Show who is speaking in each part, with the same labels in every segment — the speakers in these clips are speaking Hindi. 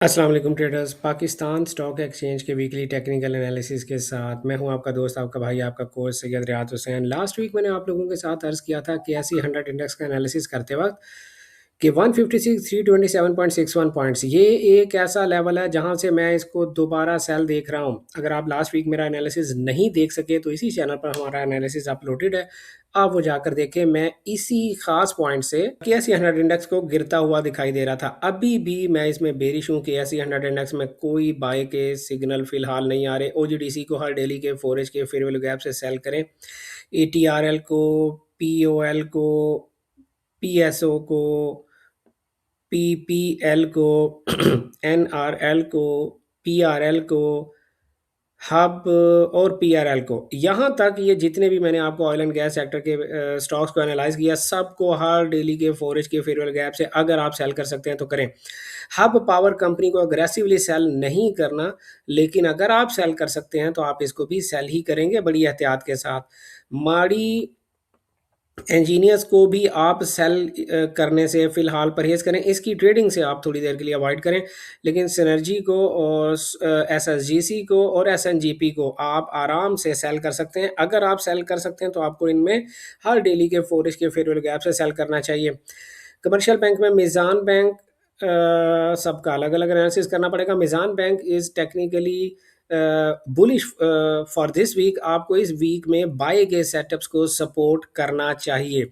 Speaker 1: अस्सलाम वालेकुम ट्रेडर्स। पाकिस्तान स्टॉक एक्सचेंज के वीकली टेक्निकल एनालिसिस के साथ मैं हूं आपका दोस्त, आपका भाई, आपका coach Syed Riyad Hussain. Last week मैंने आप लोगों के साथ अर्ज़ किया था कि ऐसी 100 इंडेक्स का एनालिसिस करते वक्त कि 156 327.61 पॉइंट्स ये एक ऐसा लेवल है जहां से मैं इसको दोबारा सेल देख रहा हूं। अगर आप लास्ट वीक मेरा एनालिसिस नहीं देख सके तो इसी चैनल पर हमारा एनालिसिस अपलोडेड है, आप वो जाकर देखें। मैं इसी खास पॉइंट से केएसई 100 इंडेक्स को गिरता हुआ दिखाई दे रहा था। अभी भी मैं इसमें बेरिश हूँ। केएसई 100 इंडेक्स में कोई बाय के सिग्नल फिलहाल नहीं आ रहे। ओजीडीसी को हर डेली के फोरेज के फेयर वैल्यू गैप से सेल करें। एटीआरएल को, पीओएल को, पीएसओ को, पीपीएल को, एनआरएल को, पीआरएल को, हब और पीआरएल को, यहाँ तक ये जितने भी मैंने आपको ऑयल एंड गैस सेक्टर के स्टॉक्स को एनालाइज किया, सबको हर डेली के फोरेज के फेयरवेल गैप से अगर आप सेल कर सकते हैं तो करें। हब पावर कंपनी को अग्रेसिवली सेल नहीं करना, लेकिन अगर आप सेल कर सकते हैं तो आप इसको भी सेल ही करेंगे बड़ी एहतियात के साथ। माड़ी इंजीनियर्स को भी आप सेल करने से फ़िलहाल परहेज़ करें। इसकी ट्रेडिंग से आप थोड़ी देर के लिए अवॉइड करें, लेकिन सिनर्जी को और एसएसजीसी को और एसएनजीपी को आप आराम से सेल कर सकते हैं। अगर आप सेल कर सकते हैं तो आपको इनमें हर डेली के फोरिश के फेयरवेल गैप से सेल करना चाहिए। कमर्शियल बैंक में मिज़ान बैंक, सबका अलग अलग एनालिसिस करना पड़ेगा। Meezan bank is technically bullish for this week. आपको इस वीक में बाय के सेटअप्स को सपोर्ट करना चाहिए।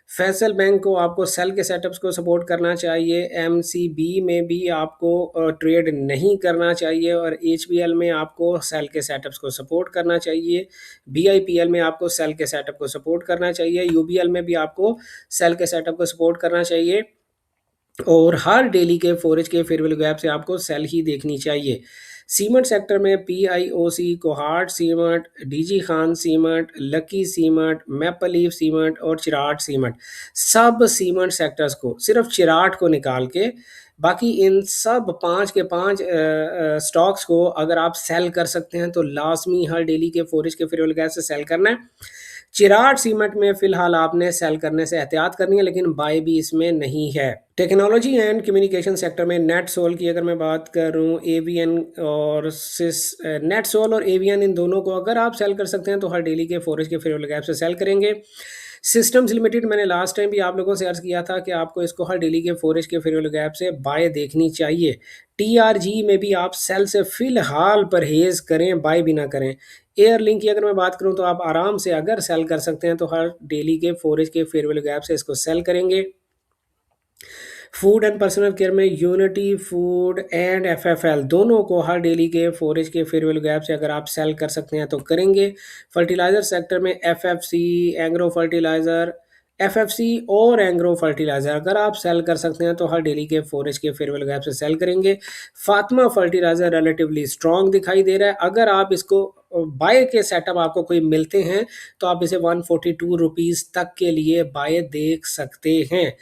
Speaker 1: फैसल बैंक को आपको सेल के सेटअप्स को सपोर्ट करना चाहिए। एमसीबी में भी आपको ट्रेड नहीं करना चाहिए और एचबीएल में आपको सेल के सेटअप्स को सपोर्ट करना चाहिए। बीआईपीएल में आपको सेल के सेटअप को सपोर्ट करना चाहिए। यूबीएल में भी आपको सेल के सेटअप को सपोर्ट करना चाहिए और हर डेली के फोरेज के फेयरवेल गैप से आपको सेल ही देखनी चाहिए। सीमेंट सेक्टर में PIOC, Kohat cement, DG Khan cement, lucky cement, maple leaf cement और चिराट सीमेंट, सब सीमेंट सेक्टर्स को, सिर्फ चिराट को निकाल के बाकी इन सब पाँच के पाँच स्टॉक्स को अगर आप सेल कर सकते हैं तो लाजमी हर डेली के फोरेज के फेयरवेल गैप से सेल करना है। चिराट सीमेंट में फिलहाल आपने सेल करने से एहतियात करनी है, लेकिन बाय भी इसमें नहीं है। टेक्नोलॉजी एंड कम्युनिकेशन सेक्टर में नेट सोल की अगर मैं बात करूं, एवीएन और सिस, नेट सोल और एवीएन, इन दोनों को अगर आप सेल कर सकते हैं तो हर डेली के फोरेज के फेयरवेल गैप से सेल करेंगे। सिस्टम्स लिमिटेड, मैंने लास्ट टाइम भी आप लोगों से अर्ज किया था कि आपको इसको हर डेली के फोरेज के फेयरवेल गैप से बाय देखनी चाहिए। टीआरजी में भी आप सेल से फिलहाल परहेज करें, बाय भी ना करें। एयर लिंक की अगर मैं बात करूं तो आप आराम से अगर सेल कर सकते हैं तो हर डेली के फोरेज के फेयरवेल गैप से इसको सेल करेंगे। फूड एंड पर्सनल केयर में यूनिटी फूड एंड एफएफएल दोनों को हर डेली के फोरेज के फेयरवेल गैप से अगर आप सेल कर सकते हैं तो करेंगे। फर्टिलाइजर सेक्टर में एफएफसी, एंग्रो फर्टिलाइजर, एफएफसी और एंग्रो फर्टिलाइजर अगर आप सेल कर सकते हैं तो हर डेली के फोरेज के फेयरवेल गैप से सेल करेंगे। फातिमा फर्टिलाइजर रिलेटिवली स्ट्रॉन्ग दिखाई दे रहा है। अगर आप इसको बाय के सेटअप आपको कोई मिलते हैं तो आप इसे 142 रुपीज़ तक के लिए बाय देख सकते हैं।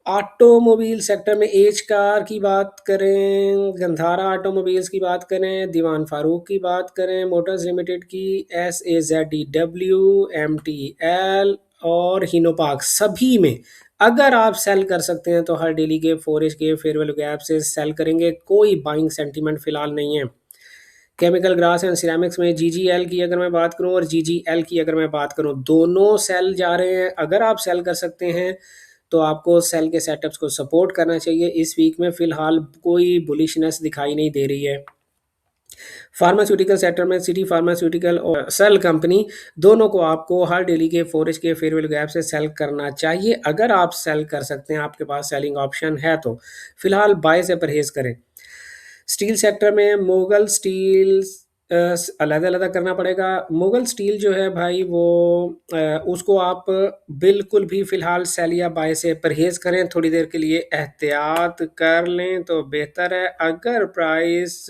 Speaker 1: ऑटोमोबाइल सेक्टर में एच कार की बात करें, गंधारा ऑटोमोबाइल्स की बात करें, दीवान फारूक की बात करें, मोटर्स लिमिटेड की, SAZDW, MTL और हिनोपाक, सभी में अगर आप सेल कर सकते हैं तो हर डेली के फोरेज के फेयरवेल गैप से सेल करेंगे। कोई बाइंग सेंटीमेंट फिलहाल नहीं है। केमिकल ग्लास एंड सिरेमिक्स में GGL की अगर मैं बात करूं और GGL की अगर मैं बात करूं, दोनों सेल जा रहे हैं। अगर आप सेल कर सकते हैं तो आपको सेल के सेटअप्स को सपोर्ट करना चाहिए। इस वीक में फिलहाल कोई बुलिशनेस दिखाई नहीं दे रही है। फार्मास्यूटिकल सेक्टर में सिटी फार्मास्यूटिकल और सेल कंपनी, दोनों को आपको हर डेली के फोरेज के फेयरवेल गैप से सेल करना चाहिए। अगर आप सेल कर सकते हैं, आपके पास सेलिंग ऑप्शन है तो फिलहाल बाय से परहेज करें। स्टील सेक्टर में मुगल स्टील, अलग अलग करना पड़ेगा। मुगल स्टील जो है भाई वो उसको आप बिल्कुल भी फिलहाल सेल या बाय से परहेज करें, थोड़ी देर के लिए एहतियात कर लें तो बेहतर है। अगर प्राइस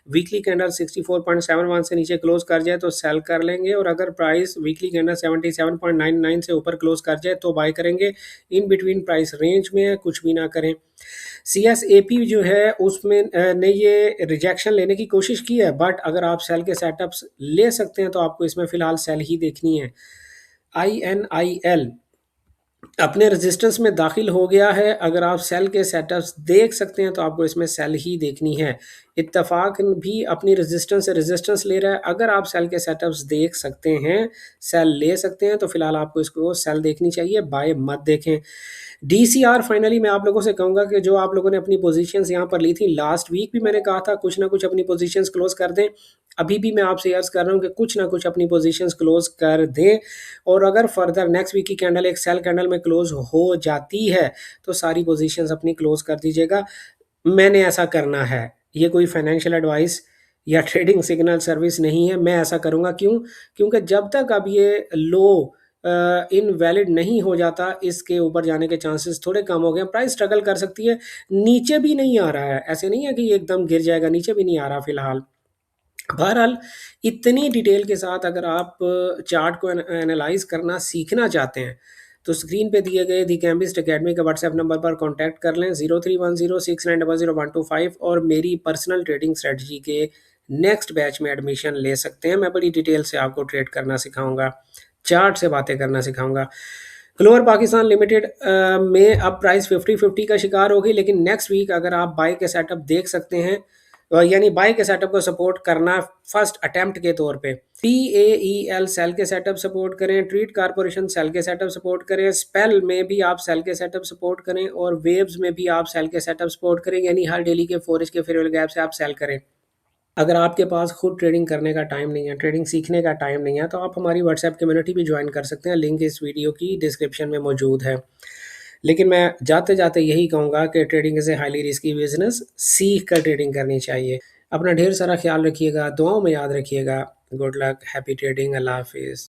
Speaker 1: वीकली कैंडल 64.71 से नीचे क्लोज कर जाए तो सेल कर लेंगे और अगर प्राइस वीकली कैंडल 77.99 से ऊपर क्लोज कर जाए तो बाय करेंगे। इन बिटवीन प्राइस रेंज में है, कुछ भी ना करें। CSAP जो है उसमें ने ये रिजेक्शन लेने की कोशिश की है, बट अगर आप सेल के सेटअप्स ले सकते हैं तो आपको इसमें फ़िलहाल सेल ही देखनी है। INIL अपने रेजिस्टेंस में दाखिल हो गया है। अगर आप सेल के सेटअप्स देख सकते हैं तो आपको इसमें सेल ही देखनी है। इत्तफाक भी अपनी रेजिस्टेंस से रेजिस्टेंस ले रहा है। अगर आप सेल के सेटअप्स देख सकते हैं, सेल ले सकते हैं, तो फिलहाल आपको इसको सेल देखनी चाहिए, बाय मत देखें। डीसीआर फाइनली मैं आप लोगों से कहूँगा कि जो आप लोगों ने अपनी पोजीशंस यहाँ पर ली थी, लास्ट वीक भी मैंने कहा था कुछ ना कुछ अपनी पोजीशंस क्लोज कर दें। अभी भी मैं आपसे अर्ज़ कर रहा हूँ कि कुछ ना कुछ अपनी पोजीशंस क्लोज कर दें, और अगर फर्दर नेक्स्ट वीक की कैंडल एक सेल कैंडल में क्लोज हो जाती है तो सारी पोजीशंस अपनी क्लोज कर दीजिएगा। मैंने ऐसा करना है, ये कोई फाइनेंशियल एडवाइस या ट्रेडिंग सिग्नल सर्विस नहीं है। मैं ऐसा करूँगा, क्यों? क्योंकि जब तक अब ये लो इनवैलिड नहीं हो जाता, इसके ऊपर जाने के चांसेस थोड़े कम हो गए हैं। प्राइस स्ट्रगल कर सकती है, नीचे भी नहीं आ रहा है, ऐसे नहीं है कि ये एकदम गिर जाएगा, नीचे भी नहीं आ रहा फिलहाल। बहरहाल, इतनी डिटेल के साथ अगर आप चार्ट को एनालाइज करना सीखना चाहते हैं, तो स्क्रीन पे दिए गए दी कैम्बिस्ट एकेडमी के व्हाट्सएप नंबर पर कांटेक्ट कर लें 031069000125, और मेरी पर्सनल ट्रेडिंग स्ट्रेटजी के नेक्स्ट बैच में एडमिशन ले सकते हैं। मैं बड़ी डिटेल से आपको ट्रेड करना सिखाऊंगा, चार्ट से बातें करना सिखाऊंगा। ग्लोबल पाकिस्तान लिमिटेड में अब प्राइस 50-50 का शिकार होगी, लेकिन नेक्स्ट वीक अगर आप बाय के सेटअप देख सकते हैं, यानी बाय के सेटअप को सपोर्ट करना फर्स्ट अटेम्प्ट के तौर पे। TAEL सेल के सेटअप सपोर्ट करें, ट्रीट कारपोरेशन सेल के सेटअप सपोर्ट करें, स्पेल में भी आप सेल के सेटअप सपोर्ट करें, और वेव्स में भी आप सेल के सेटअप सपोर्ट करें, यानी हर डेली के 4 के फेयरवेल गैप से आप सेल करें। अगर आपके पास खुद ट्रेडिंग करने का टाइम नहीं है, ट्रेडिंग सीखने का टाइम नहीं है, तो आप हमारी व्हाट्सएप कम्युनिटी भी ज्वाइन कर सकते हैं, लिंक इस वीडियो की डिस्क्रिप्शन में मौजूद है। लेकिन मैं जाते जाते यही कहूँगा कि trading is a highly risky business, सीख कर ट्रेडिंग करनी चाहिए। अपना ढेर सारा ख्याल रखिएगा, दुआओं में याद रखिएगा। गुड लक, हैप्पी ट्रेडिंग, अल्लाह हाफिज़।